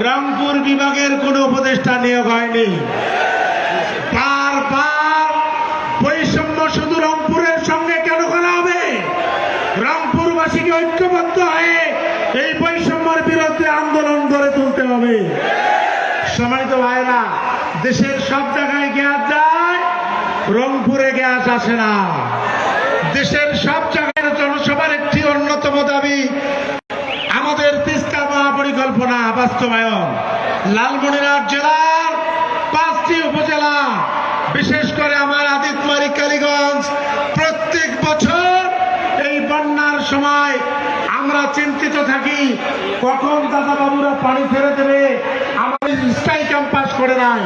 রংপুর বিভাগের কোনো উপদেষ্টা নিয়োগ হয়নি। বারবার বৈষম্য শুধু রংপুরের সঙ্গে কেন করা হবে? রংপুরবাসীকে ঐক্যবদ্ধ হয়ে এই বৈষম্যের বিরুদ্ধে আন্দোলন গড়ে তুলতে হবে। সম্মানিত ভাইরা, দেশের সব জায়গায় গ্যাস যায়, রংপুরে গ্যাস আসে না। দেশের সব জায়গায় জনসভার একটি অন্যতম দাবি আমাদের তিস্তা মহাপরিকল্পনা বাস্তবায়ন। লালমনিরহাট জেলার 5টি উপজেলা, বিশেষ করে আমার আদিতমারি কালীগঞ্জ, প্রত্যেক বছর এই বন্যার সময় আমরা চিন্তিত থাকি কখন দাদা বাবুরা পানি ছেড়ে দেবে। আমাদের স্থায়ী ক্যাম্পাস করে নাই।